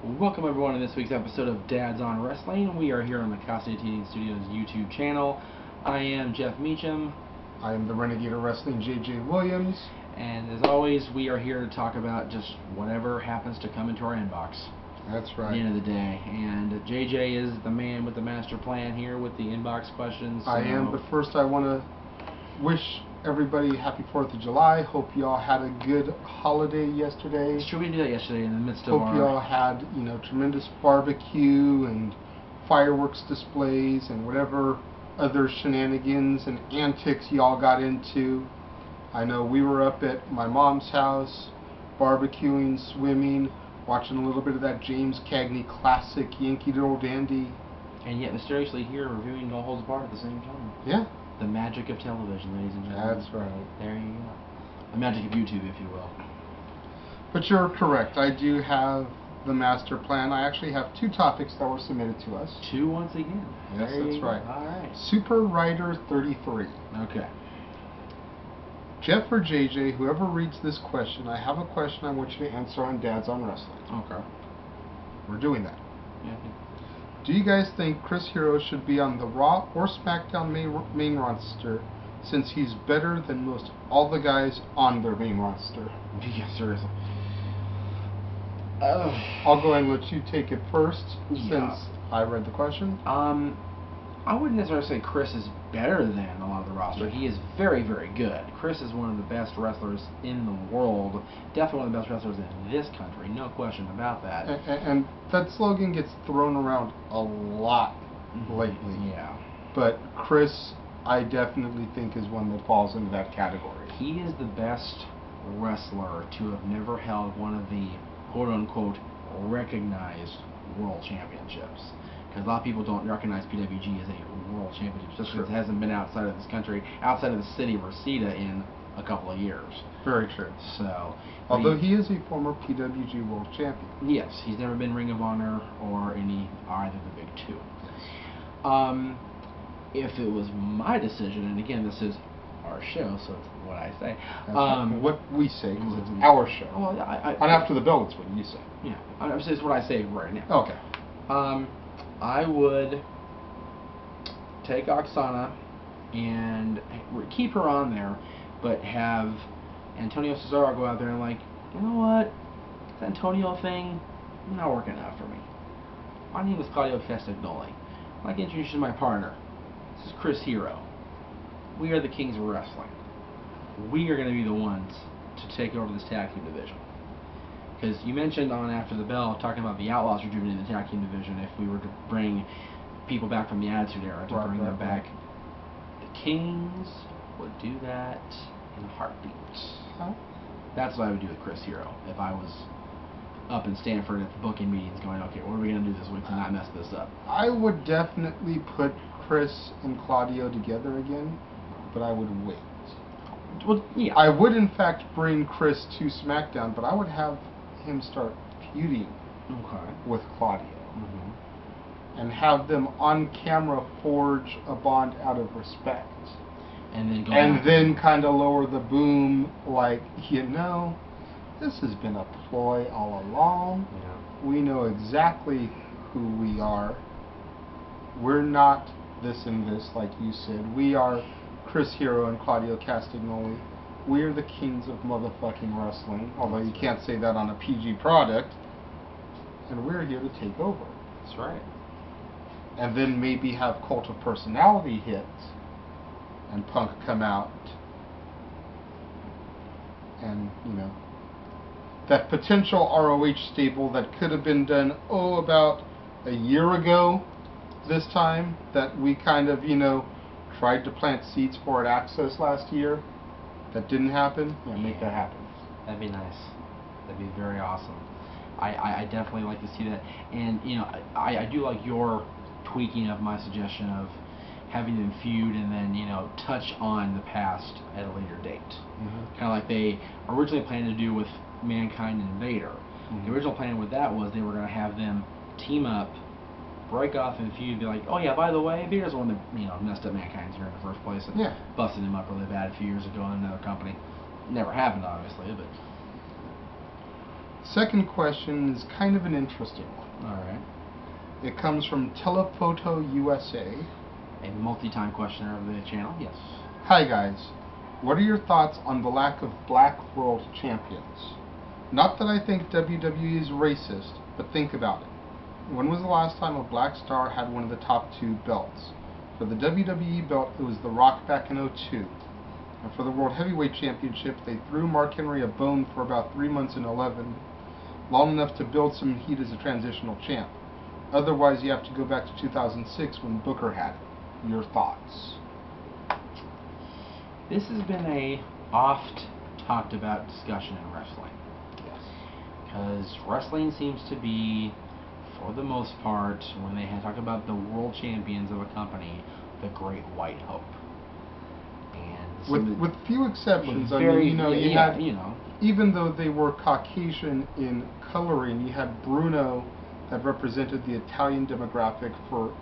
Welcome everyone to this week's episode of Dad's on Wrestling. We are here on the Costy TV Studios YouTube channel. I am Jeff Meacham. I am the Renegade of Wrestling, JJ Williams. And as always, we are here to talk about just whatever happens to come into our inbox. That's right. At the end of the day. And JJ is the man with the master plan here with the inbox questions. So. I am, but first I want to wish everybody happy 4th of July. Hope you all had a good holiday yesterday. Sure, we did that yesterday in the midst of Hope you all had, tremendous barbecue and fireworks displays and whatever other shenanigans and antics y'all got into. I know we were up at my mom's house, barbecuing, swimming, watching a little bit of that James Cagney classic Yankee Doodle Dandy. And yet mysteriously here reviewing No Holds Barred at the same time. Yeah. The magic of television, ladies and gentlemen. That's right. There you go. The magic of YouTube, if you will. But you're correct. I do have the master plan. I actually have 2 topics that were submitted to us. 2 once again. Yes, that's right. All right. Super Rider 33. Okay. Jeff or JJ, whoever reads this question, I have a question I want you to answer on Dad's on Wrestling. Okay. We're doing that. Yeah. Do you guys think Chris Hero should be on the Raw or SmackDown main roster, since he's better than most all the guys on their main roster? Yeah, seriously. I'll go ahead and let you take it first, since I read the question. I wouldn't necessarily say Chris is better than a lot of the roster. He is very, very good. Chris is one of the best wrestlers in the world. Definitely one of the best wrestlers in this country. No question about that. And that slogan gets thrown around a lot lately. Yeah. But Chris, I definitely think, is one that falls into that category. He is the best wrestler to have never held one of the quote-unquote recognized world championships. Because a lot of people don't recognize PWG as a world championship, just because it hasn't been outside of this country, outside of the city of Reseda in a couple of years. Very true. So, although he is a former PWG world champion. Yes, he's never been Ring of Honor or either of the big 2. If it was my decision, and again, this is our show, so it's what I say. What we say, because it's our show. Well, and after the bell, it's what you say. Yeah, it's what I say right now. Okay. I would take Oksana and keep her on there, but have Antonio Cesaro go out there and you know what? This Antonio thing, not working out for me. My name is Claudio Castagnoli. I'd like to introduce you to my partner. This is Chris Hero. We are the kings of wrestling. We are going to be the ones to take over this tag team division. Because you mentioned on After the Bell, talking about the Outlaws rejuvenating the tag team division, if we were to bring people back from the Attitude Era, to bring them back, the Kings would do that in a heartbeat. Huh? That's what I would do with Chris Hero if I was up in Stanford at the booking meetings going, okay, what are we going to do this week to not mess this up? I would definitely put Chris and Claudio together again, but I would wait. Well, yeah. I would, in fact, bring Chris to SmackDown, but I would have him start feuding with Claudio. And have them on camera forge a bond out of respect. And then kind of lower the boom, this has been a ploy all along. Yeah. We know exactly who we are. We're not this and this, like you said. We are Chris Hero and Claudio Castagnoli. We're the kings of motherfucking wrestling, although you can't say that on a PG product. And we're here to take over. That's right. And then maybe have Cult of Personality hit, and Punk come out, and, that potential ROH stable that could have been done, about a year ago this time, that we kind of, tried to plant seeds for at Access last year. That didn't happen. Make that happen. That'd be nice. That'd be very awesome. I definitely like to see that. And, I do like your tweaking of my suggestion of having them feud and then, touch on the past at a later date. Kind of like they originally planned to do with Mankind and Vader. The original plan with that was they were going to have them team up, break off and feud, be like, oh yeah, by the way, Vader's the one that messed up Mankind's here in the first place and busted him up really bad a few years ago in another company. Never happened, obviously, but Second question is kind of an interesting one. All right. It comes from Telephoto USA. A multi-time questioner of the channel, yes. Hi guys, what are your thoughts on the lack of black world champions? Not that I think WWE is racist, but think about it. When was the last time a black star had one of the top 2 belts? For the WWE belt, it was The Rock back in '02. And for the World Heavyweight Championship, they threw Mark Henry a bone for about 3 months in 11, long enough to build some heat as a transitional champ. Otherwise, you have to go back to 2006 when Booker had it. Your thoughts? This has been a oft talked about discussion in wrestling. Yes. Because wrestling seems to be, for the most part, when they talk about the world champions of a company, the Great White Hope. And with few exceptions, even though they were Caucasian in coloring, you had Bruno that represented the Italian demographic for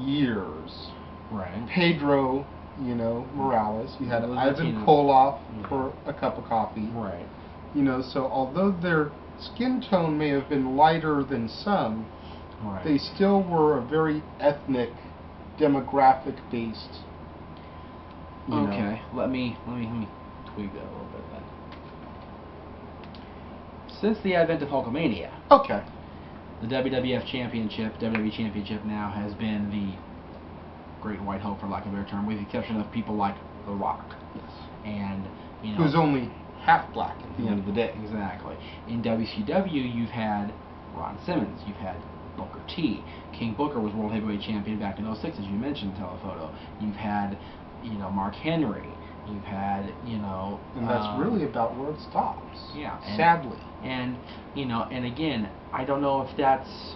years. Right. Pedro, Morales. You had Ivan Koloff for a cup of coffee. Right. So although their skin tone may have been lighter than some, right, they still were a very ethnic, demographic-based. Okay, let me tweak that a little bit then. Since the advent of Hulkamania, okay, the WWE Championship now has been the Great White Hope, for lack of a better term, with the exception of people like The Rock. Yes. And who's only half black at the end of the day. Exactly. In WCW, you've had Ron Simmons, you've had Booker T. King Booker was World Heavyweight Champion back in '06, as you mentioned, Telephoto. You've had, Mark Henry. You've had, And that's really about where it stops. Yeah. Sadly. And again, I don't know if that's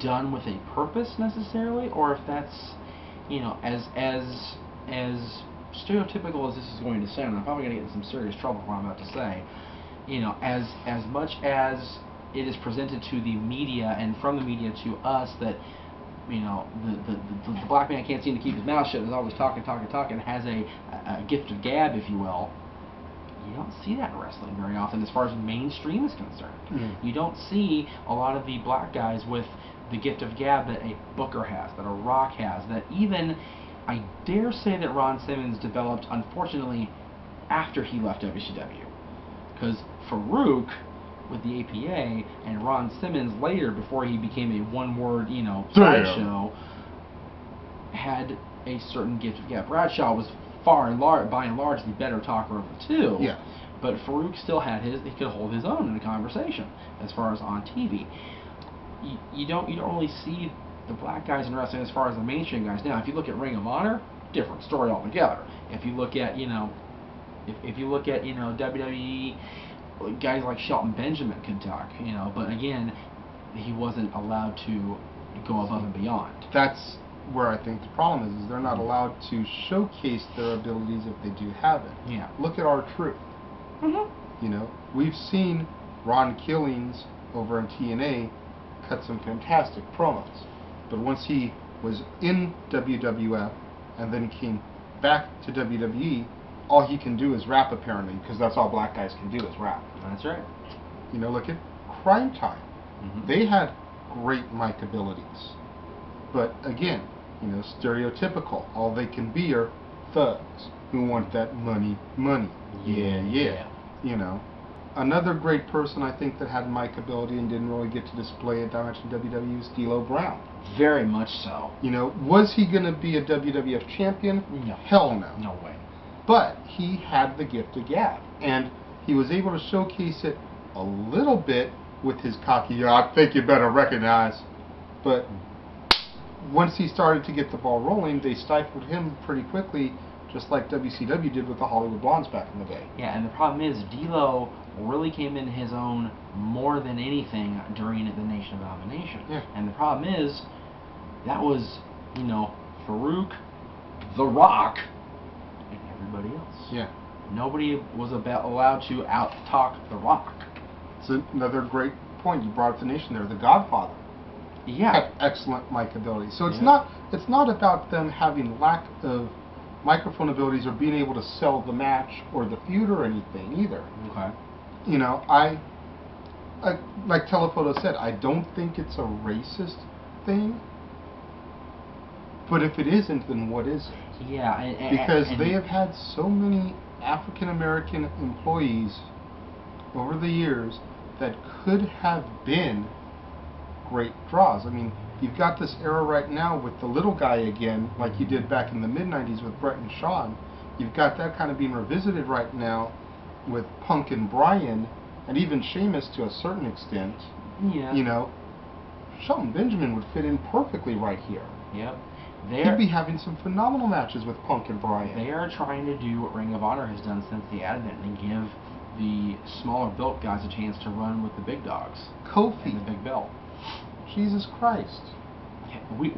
done with a purpose necessarily, or if that's, as stereotypical as this is going to sound. I'm probably going to get in some serious trouble for what I'm about to say. As much as it is presented to the media and from the media to us that the black man can't seem to keep his mouth shut, is always talking, has a gift of gab, if you will. You don't see that in wrestling very often as far as mainstream is concerned. Mm. You don't see a lot of the black guys with the gift of gab that a Booker has, that a Rock has, that even, I dare say that Ron Simmons developed, unfortunately, after he left WCW. Because Farouk with the APA and Ron Simmons later, before he became a one-word, sideshow, had a certain gift of gab. Bradshaw was by and large the better talker of the two. Yeah. But Farouk still had he could hold his own in a conversation as far as on TV. You don't really see the black guys in wrestling as far as the mainstream guys now. If you look at Ring of Honor, different story altogether. If you look at if you look at WWE, guys like Shelton Benjamin could talk, but again, he wasn't allowed to go above and beyond. That's where I think the problem is they're not allowed to showcase their abilities if they do have it. Yeah. Look at R-Truth. Mm-hmm. We've seen Ron Killings over in TNA cut some fantastic promos, but once he was in WWF and then came back to WWE, all he can do is rap, apparently, because that's all black guys can do is rap. That's right. Look at Crime Time. Mm-hmm. They had great mic abilities, but again, stereotypical. All they can be are thugs who want that money. Yeah. Another great person I think that had mic ability and didn't really get to display it that much in WWE is D'Lo Brown. Very much so. Was he going to be a WWF champion? No. Hell no. No way. But he had the gift of gab, and he was able to showcase it a little bit with his cocky, I think you better recognize. But once he started to get the ball rolling, they stifled him pretty quickly, just like WCW did with the Hollywood Blondes back in the day. Yeah, and the problem is D'Lo really came in his own more than anything during the Nation of Domination. Yeah. And the problem is that was, Farouk, The Rock, and everybody else. Yeah. Nobody was allowed to out-talk The Rock. It's another great point. You brought up the Nation there. The Godfather. Yeah. Had excellent mic ability. So it's not about them having lack of microphone abilities or being able to sell the match or the feud or anything either. Okay. like Telephoto said, I don't think it's a racist thing. But if it isn't, then what is it? Yeah, because they have had so many African American employees over the years that could have been great draws. I mean, you've got this era right now with the little guy again, like you did back in the mid-90s with Brett and Shawn. You've got that kind of being revisited right now with Punk and Bryan, and even Sheamus to a certain extent. Yeah. You know, Shelton Benjamin would fit in perfectly right here. Yep. He'd be having some phenomenal matches with Punk and Bryan. They are trying to do what Ring of Honor has done since the advent and give the smaller built guys a chance to run with the big dogs. Kofi. And the big belt. Jesus Christ. We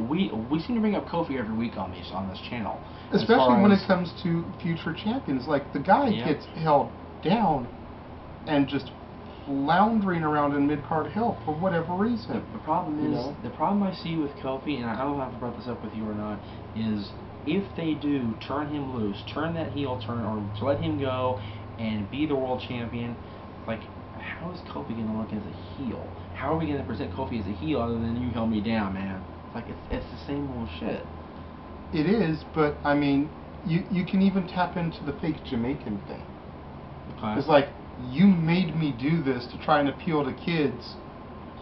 seem to bring up Kofi every week on this channel. Especially when it comes to future champions. Like, the guy gets held down and just floundering around in mid-card hell for whatever reason. The problem is, the problem I see with Kofi, and I don't know if I've brought this up with you or not, is if they do turn him loose, turn that heel turn, or let him go and be the world champion, like, how is Kofi going to look as a heel? How are we going to present Kofi as a heel other than you held me down, man? Like, it's the same old shit. It is, but, I mean, you can even tap into the fake Jamaican thing. Okay. It's like, you made me do this to try and appeal to kids,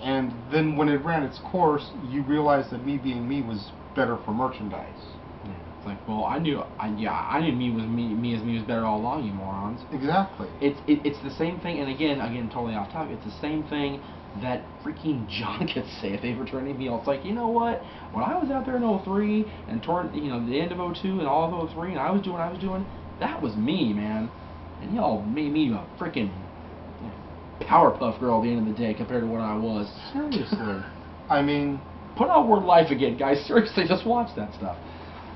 and then when it ran its course, you realized that me being me was better for merchandise. Yeah. It's like, well, I knew me was better all along, you morons. Exactly. It's the same thing, and again, totally off topic. It's the same thing that freaking John could say if they were turning heel. It's like, you know what? When I was out there in 03 and the end of 02 and all of 03, and I was doing what I was doing, that was me, man. And y'all made me a freaking Powerpuff Girl at the end of the day compared to what I was. Seriously. I mean, put out Word Life again, guys. Seriously, just watch that stuff.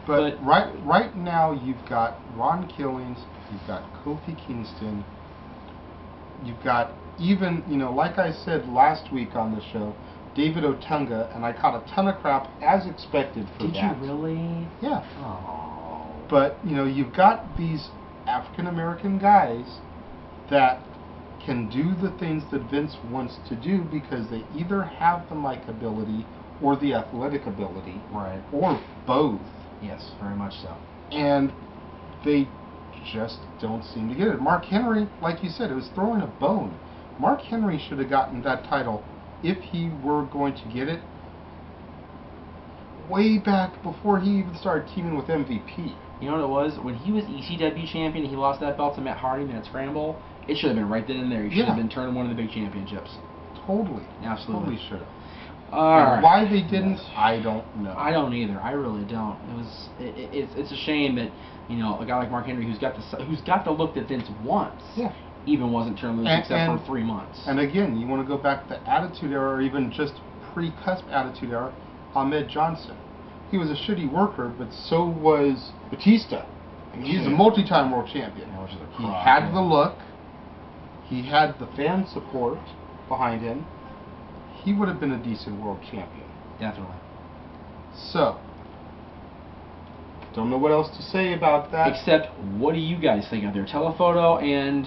But right now, you've got Ron Killings, you've got Kofi Kingston, you've got even, like I said last week on the show, David Otunga, and I caught a ton of crap as expected for that. Did you really? Yeah. Oh. But, you've got these African American guys that can do the things that Vince wants to do because they either have the mic ability or the athletic ability. Right. Or both. Yes, very much so. And they just don't seem to get it. Mark Henry, like you said, it was throwing a bone. Mark Henry should have gotten that title if he were going to get it way back before he even started teaming with MVP. You know what it was? When he was ECW champion and he lost that belt to Matt Hardy at Scramble, it should have been right then and there. He should have been turning one of the big championships. Totally. Absolutely. Totally should have. Right. Why they didn't, I don't know. I don't either. I really don't. It's a shame that a guy like Mark Henry who's got the look that Vince wants. Yeah. Even wasn't turned loose except for 3 months. And again, you want to go back to the Attitude Era or even just pre-cusp Attitude Era, Ahmed Johnson. He was a shitty worker, but so was Batista. And he's a multi-time world champion. He had the look. He had the fan support behind him. He would have been a decent world champion. Definitely. So, don't know what else to say about that. Except, what do you guys think out there? Telephoto and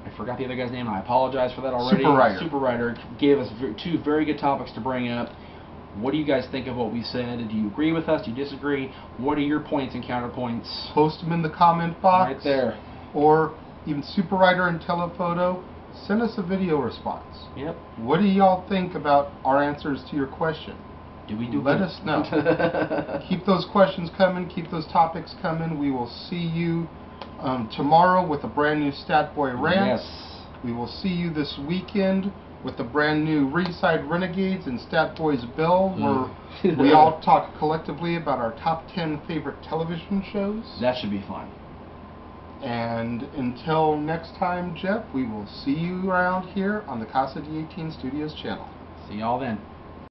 I forgot the other guy's name. I apologize for that already. Super Rider gave us 2 very good topics to bring up. What do you guys think of what we said? Do you agree with us? Do you disagree? What are your points and counterpoints? Post them in the comment box. Right there. Or even Super Rider and Telephoto. Send us a video response. Yep. What do y'all think about our answers to your question? Let us know. Keep those questions coming. Keep those topics coming. We will see you tomorrow with a brand new Stat Boy rant. Yes. We will see you this weekend with the brand new Ringside Renegades and Stat Boys Bell, where we all talk collectively about our top 10 favorite television shows. That should be fun. And until next time, Jeff, we will see you around here on the Casa D18 Studios channel. See y'all then.